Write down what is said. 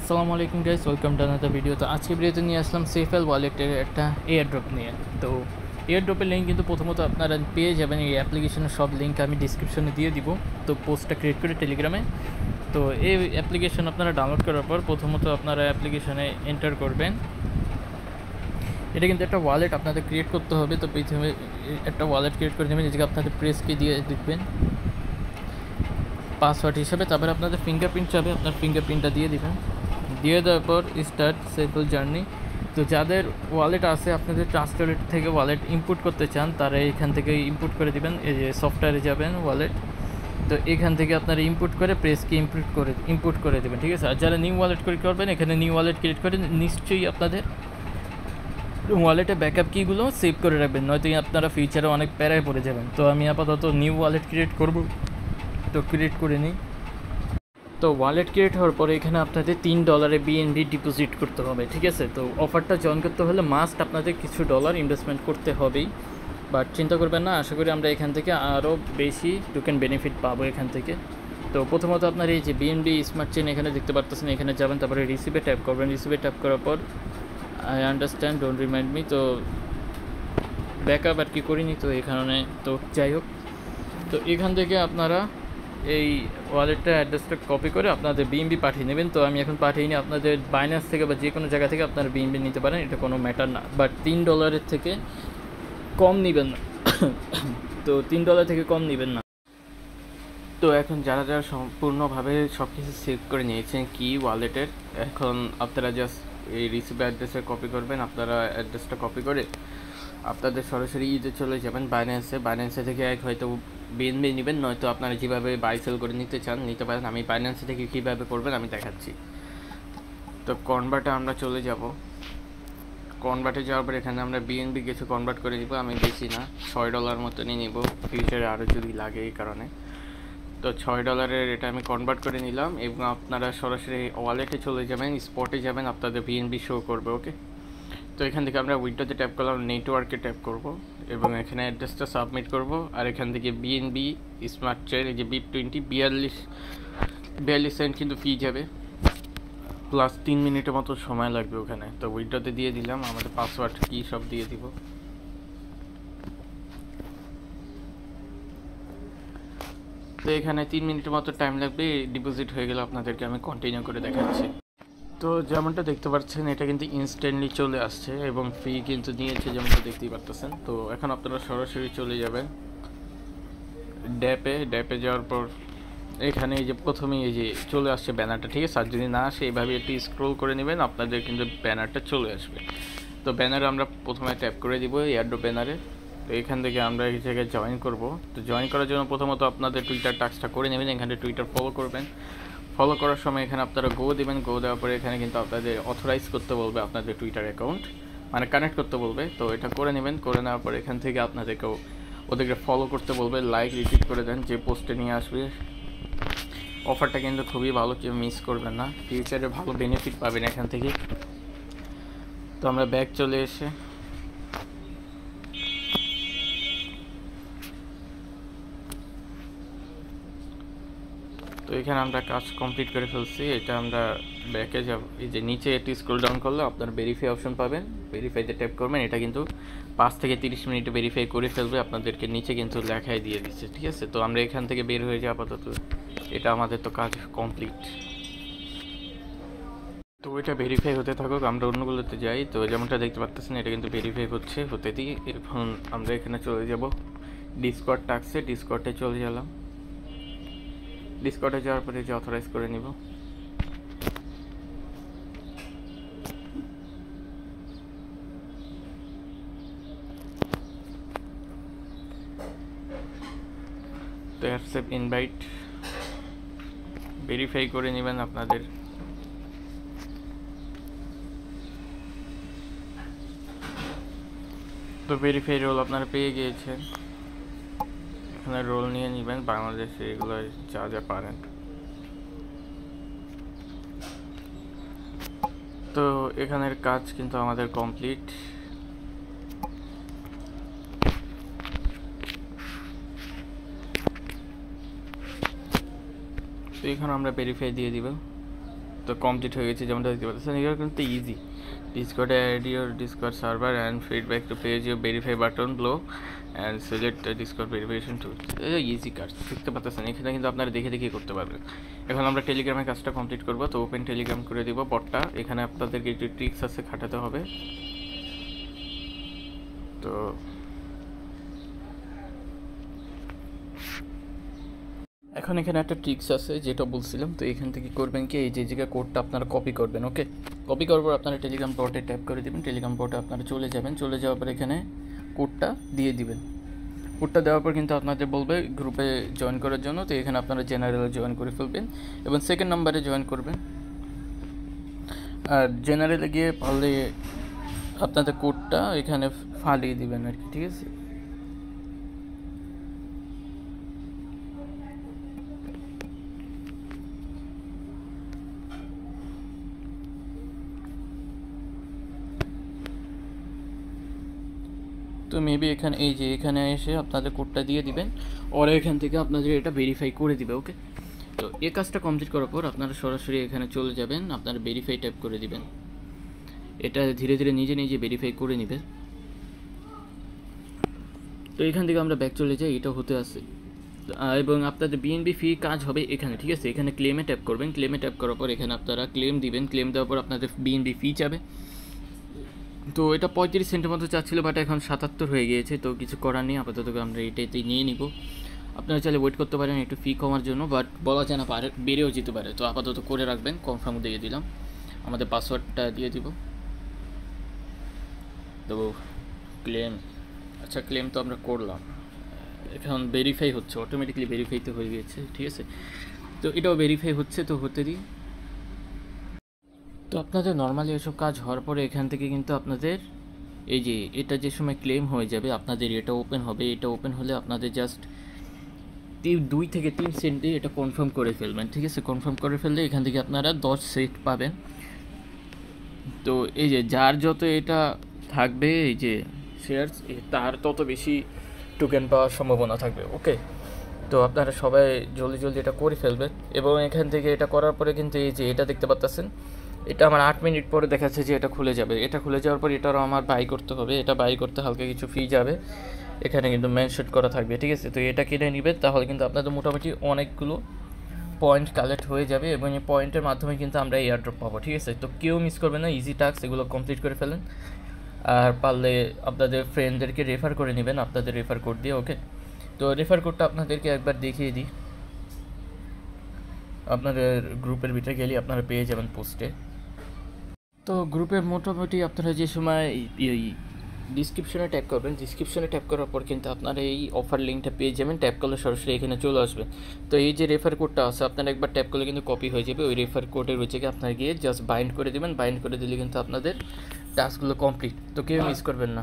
আসসালামু আলাইকুম guys, welcome to another video. তো আজকে ভিডিওতে নিয়ে আসলাম সেফেল ওয়ালেটের একটা এয়ারড্রপ নিয়ে। তো এয়ারড্রপের লিঙ্ক কিন্তু প্রথমত আপনারা পেয়ে যাবেন, এই অ্যাপ্লিকেশনের সব লিঙ্ক আমি ডিসক্রিপশনে দিয়ে দিব। তো পোস্টটা ক্রিয়েট করে টেলিগ্রামে। তো এই অ্যাপ্লিকেশন আপনারা ডাউনলোড করার পর প্রথমত আপনারা অ্যাপ্লিকেশনে এন্টার করবেন। এটা কিন্তু একটা ওয়ালেট আপনাদের ক্রিয়েট করতে হবে। তো প্রথমে একটা ওয়ালেট ক্রিয়েট করে নেবেন, যেটাকে আপনাদের প্রেসকে দিয়ে দেখবেন পাসওয়ার্ড হিসাবে। তারপরে আপনাদের ফিঙ্গারপ্রিন্ট চাবে, আপনার ফিঙ্গারপ্রিন্টটা দিয়ে দেবেন। দিয়ে দেওয়ার পর স্টার্ট সেফেল জার্নি। তো যাদের ওয়ালেট আছে, আপনাদের ট্রান্সলেট থেকে ওয়ালেট ইম্পোর্ট করতে চান, তারা এখান থেকে ইম্পোর্ট করে দিবেন। এই যে সফটওয়্যারে যাবেন ওয়ালেট, তো এখান থেকে আপনারা ইম্পোর্ট করে প্রেসকে ইম্পোর্ট করে দেবেন, ঠিক আছে। আর যারা নিউ ওয়ালেট ক্রিয়েট করবেন, এখানে নিউ ওয়ালেট ক্রিয়েট করে নিশ্চয়ই আপনাদের ওয়ালেটে ব্যাকআপ কিগুলো সেভ করে রাখবেন, নয়তো আপনারা ফিউচারে অনেক প্যারায় পড়ে যাবেন। তো আমি আপাতত নিউ ওয়ালেট ক্রিয়েট করব, তো ক্রিয়েট করে নিই। তো ওয়ালেট ক্রিয়েট হওয়ার পরে এখানে আপনাদের $3 বিএনবি ডিপোজিট করতে হবে, ঠিক আছে। তো অফারটা জয়েন করতে হলে মাস্ট আপনাদের কিছু ডলার ইনভেস্টমেন্ট করতে হবেই, বাট চিন্তা করবেন না, আশা করি আমরা এখান থেকে আরও বেশি টোকেন বেনিফিট পাবো এখান থেকে। তো প্রথমত আপনার এই যে বিএনবি স্মার্ট চেইন এখানে দেখতে পারতেছেন, এখানে যাবেন, তারপরে রিসিভে ট্যাপ করবেন। রিসিভে ট্যাপ করার পর I understand, don't remind me. তো ব্যাকআপ আর কি করিনি, তো এখানে তো যাই হোক। তো এখান থেকে আপনারা এই ওয়ালেটটা অ্যাড্রেসটা কপি করে আপনাদের বিএনবি পাঠিয়ে নেবেন। তো আমি এখন পাঠিয়ে নিই, আপনাদের বাইন্যান্স থেকে বা যে কোনো জায়গা থেকে আপনারা বিএনবি নিতে পারেন, এটা কোনো ম্যাটার না। বাট $3 থেকে কম নেবেন না। তো $3 থেকে কম নেবেন না। তো এখন যারা যারা সম্পূর্ণভাবে সব কিছু সেভ করে নিয়েছেন কি ওয়ালেটের, এখন আপনারা জাস্ট এই রিসিভ অ্যাড্রেসে কপি করবেন। আপনারা অ্যাড্রেসটা কপি করে আপনাদের সরাসরি চলে যাবেন বাইন্যান্সে থেকে এক হয়তো বিএনবি নেবেন, নয়তো আপনারা যেভাবে বাই সেল করে নিতে চান নিতে পারেন। আমি বাইন্যান্সে থেকে কীভাবে করবেন আমি দেখাচ্ছি। তো কনভার্টে আমরা চলে যাব। কনভার্টে যাওয়ার পর এখানে আমরা বিএনবি কিছু কনভার্ট করে নিব। আমি বেশি না, $6 মতনই নিব, ফিউচারে আরও যদি লাগে এই কারণে। তো $6 এটা আমি কনভার্ট করে নিলাম, এবং আপনারা সরাসরি ওয়ালেটে চলে যাবেন, স্পটে যাবেন, আপনাদের বিএনবি শো করবে। ওকে, তো এখান থেকে আমরা উইন্ডোতে ট্যাপ করলাম, নেটওয়ার্কে ট্যাপ করব এবং এখানে অ্যাড্রেসটা সাবমিট করব। আর এখান থেকে বিএনবি স্মার্ট চেইন এই যে BIP20 42 সেন্ট কিন্তু ফি যাবে, প্লাস 3 মিনিটের মতো সময় লাগবে ওখানে। তো উইন্ডোতে দিয়ে দিলাম, আমাদের পাসওয়ার্ড কি সব দিয়ে দিব। তো এখানে 3 মিনিটের মতো টাইম লাগবে, ডিপোজিট হয়ে গেলে আপনাদেরকে আমি কন্টিনিউ করে দেখাচ্ছি। তো যেমনটা দেখতে পাচ্ছেন, এটা কিন্তু ইনস্ট্যান্টলি চলে আসছে এবং ফি কিন্তু নিয়েছে, যেমনটা দেখতেই পারতেছেন। তো এখন আপনারা সরাসরি চলে যাবেন ড্যাপে যাওয়ার পর এখানে এই যে প্রথমেই এই যে চলে আসছে ব্যানারটা, ঠিক আছে। আর যদি না আসে এইভাবে একটু স্ক্রোল করে নেবেন, আপনাদের কিন্তু ব্যানারটা চলে আসবে। তো ব্যানারে আমরা প্রথমে ট্যাপ করে দিব এয়ারড্রপ ব্যানারে। তো এখান থেকে আমরা এই জায়গায় জয়েন করব। তো জয়েন করার জন্য প্রথমত আপনাদের টুইটার টাস্কটা করে নেবেন, এখানে টুইটার ফলো করবেন। ফলো করার সময় এখানে আপনারা গো দেবেন। গো দেওয়ার পরে এখানে কিন্তু আপনাদের অথরাইজ করতে বলবে আপনাদের টুইটার অ্যাকাউন্ট, মানে কানেক্ট করতে বলবে। তো এটা করে নেবেন। করে নেওয়ার পর এখান থেকে আপনাদেরকেও ওদেরকে ফলো করতে বলবে, লাইক রিটুইট করে দেন যে পোস্টে নিয়ে আসবে। অফারটা কিন্তু খুবই ভালো, কেউ মিস করবেন না, ফিউচারে ভালো বেনিফিট পাবেন এখান থেকে। তো আমরা ব্যাক চলে এসে তো এখানে আমরা কাজ কমপ্লিট করে ফেলছি। এটা আমরা ব্যাকে যাব, এই যে নিচে একটু স্ক্রল ডাউন করলে আপনার ভেরিফাই অপশন পাবেন, ভেরিফাইতে ট্যাপ করবেন। এটা কিন্তু 5 থেকে 30 মিনিটে ভেরিফাই করে ফেলবে, আপনাদেরকে নিচে কিন্তু লেখাই দিয়ে দিচ্ছে, ঠিক আছে। তো আমরা এখান থেকে বের হয়ে যাই আপাতত, এটা আমাদের তো কাজ কমপ্লিট। তো এটা ভেরিফাই হতে থাকুক, আমরা অন্যগুলোতে যাই। তো যেমনটা দেখতে পাচ্ছেন, এটা কিন্তু ভেরিফাই হতে দিই। এখন আমরা এখানে চলে যাব ডিসকর্ড টাস্কে, ডিসকর্ডে চলে গেলাম। ডিসকর্ডে যাওয়ার পরে যে অথরাইজ করে নিব। তো অ্যাকসেপ্ট ইনভাইট, ভেরিফাই করে নেবেন আপনাদের। তো ভেরিফাই রোল আপনারা পেয়ে গিয়েছেন, এখানে রোল নিয়ে নেবেন বাংলাদেশে, এগুলো যা যা পারেন। তো এখানের কাজ কিন্তু আমাদের কমপ্লিট। তো এখানে আমরা ভেরিফাই দিয়ে দিব। তো কমপ্লিট হয়ে গেছে, যেমনটা দেখতে পাচ্ছেন। এগুলো কিন্তু easy. Discord add your Discord server and feedback to page your verify button below and select Discord verification tool. Easy কাজ দেখতে পাচ্ছেন, এখানে কিন্তু আপনারা দেখে দেখে করতে পারবেন। এখন আমরা টেলিগ্রামের কাজটা কমপ্লিট করবো। তো ওপেন টেলিগ্রাম করে দিব বটটা। এখানে আপনাদেরকে একটু ট্রিক্স আছে, খাটাতে হবে। তো এখন এখানে একটা ট্রিক্স আছে যেটা বলছিলাম। তো এখান থেকে করবেন কি, এই যে জায়গায় কোডটা আপনারা কপি করবেন। ওকে, কপি করার পর আপনারা টেলিগ্রাম বটে ট্যাপ করে দেবেন। টেলিগ্রাম বটে আপনারা চলে যাবেন। চলে যাওয়ার পর এখানে কোডটা দিয়ে দিবেন। কোডটা দেওয়ার পর কিন্তু আপনাদের বলবে গ্রুপে জয়েন করার জন্য। তো এখানে আপনারা জেনারেলে জয়েন করে ফেলবেন এবং সেকেন্ড নাম্বারে জয়েন করবেন। আর জেনারেলে গিয়ে পারলে আপনাদের কোডটা এখানে ফালিয়ে দিবেন আর কি, ঠিক আছে। তো মেবি এখানে এই যে এখানে এসে আপনাদের কোডটা দিয়ে দিবেন, ওরা এখান থেকে আপনাদের এটা ভেরিফাই করে দিবে। ওকে, তো এই কাজটা কমপ্লিট করার পর আপনারা সরাসরি এখানে চলে যাবেন, আপনারা ভেরিফাই ট্যাপ করে দিবেন। এটা ধীরে ধীরে নিজে নিজে ভেরিফাই করে নেবে। তো এখান থেকে আমরা ব্যাক চলে যাই, এটা হতে আসে। এবং আপনাদের বিএনবি ফি কাজ হবে এখানে, ঠিক আছে। এখানে ক্লেমে ট্যাপ করবেন। ক্লেমে ট্যাপ করার পর এখানে আপনারা ক্লেম দিবেন। ক্লেম দেওয়ার পর আপনাদের বিএনবি ফি যাবে। তো এটা 35 সেন্টের মতো চাচ্ছিল, বাট এখন 77 হয়ে গিয়েছে। তো কিছু করার নেই, আপাতত আমরা এটাতেই নিয়ে নিব। আপনারা চাইলে ওয়েট করতে পারেন একটু ফি কমার জন্য, বাট বলা যায় না, পারে বেড়েও যেতে পারে। তো আপাতত করে রাখবেন। কনফার্ম দিয়ে দিলাম, আমাদের পাসওয়ার্ডটা দিয়ে দিব। তো ক্লেম, আচ্ছা ক্লেম তো আমরা করলাম, এখন ভেরিফাই হচ্ছে, অটোমেটিকলি ভেরিফাই তো হয়ে গিয়েছে, ঠিক আছে। তো এটাও ভেরিফাই হচ্ছে, তো হতে দিই। তো আপনাদের নর্মালি এসব কাজ হওয়ার পরে এখান থেকে কিন্তু আপনাদের এই যে এটা যে সময় ক্লেম হয়ে যাবে, আপনাদের এটা ওপেন হবে। এটা ওপেন হলে আপনাদের জাস্ট 2 থেকে 3 সেন্টে এটা কনফার্ম করে ফেলবেন, ঠিক আছে। কনফার্ম করে ফেললে এখান থেকে আপনারা 10 সেন্ট পাবেন। তো এই যে যার যত এটা থাকবে এই যে শেয়ারস, তার তত বেশি টোকেন পাওয়ার সম্ভাবনা থাকবে। ওকে, তো আপনারা সবাই জলদি জলদি এটা করে ফেলবেন। এবং এখান থেকে এটা করার পরে কিন্তু এই যে এটা দেখতে পাচ্ছেন, এটা আমার 8 মিনিট পরে দেখাচ্ছে যে এটা খুলে যাবে। এটা খুলে যাওয়ার পর এটারও আমার বাই করতে হবে। এটা বাই করতে হালকা কিছু ফি যাবে, এখানে কিন্তু মেনশন করা থাকবে, ঠিক আছে। তো এটা কিনে নেবেন, তাহলে কিন্তু আপনাদের মোটামুটি অনেকগুলো পয়েন্ট কালেক্ট হয়ে যাবে এবং এই পয়েন্টের মাধ্যমে কিন্তু আমরা এয়ারড্রপ পাবো, ঠিক আছে। তো কেউ মিস করবে না, ইজি টাস্ক, এগুলো কমপ্লিট করে ফেলেন। আর পারলে আপনাদের ফ্রেন্ডদেরকে রেফার করে নেবেন আপনাদের রেফার কোড দিয়ে। ওকে, তো রেফার কোডটা আপনাদেরকে একবার দেখিয়ে দিই। আপনাদের গ্রুপের ভিতরে গেলে আপনারা পেয়ে যাবেন পোস্টে। তো গ্রুপের মোটামুটি আপনারা যে সময় ডিসক্রিপশনে ট্যাপ করবেন, ডিসক্রিপশনে ট্যাপ করার পর কিন্তু আপনারা এই অফার লিঙ্কটা পেয়ে যাবেন। ট্যাপ করলে সরাসরি এখানে চলে আসবেন। তো এই যে রেফার কোডটা আছে, আপনারা একবার ট্যাপ করলে কিন্তু কপি হয়ে যাবে। ওই রেফার কোডের ওই জায়গায় আপনারা গিয়ে জাস্ট বাইন্ড করে দেবেন। বাইন্ড করে দিলে কিন্তু আপনাদের টাস্কগুলো কমপ্লিট। তো কেউ মিস করবেন না।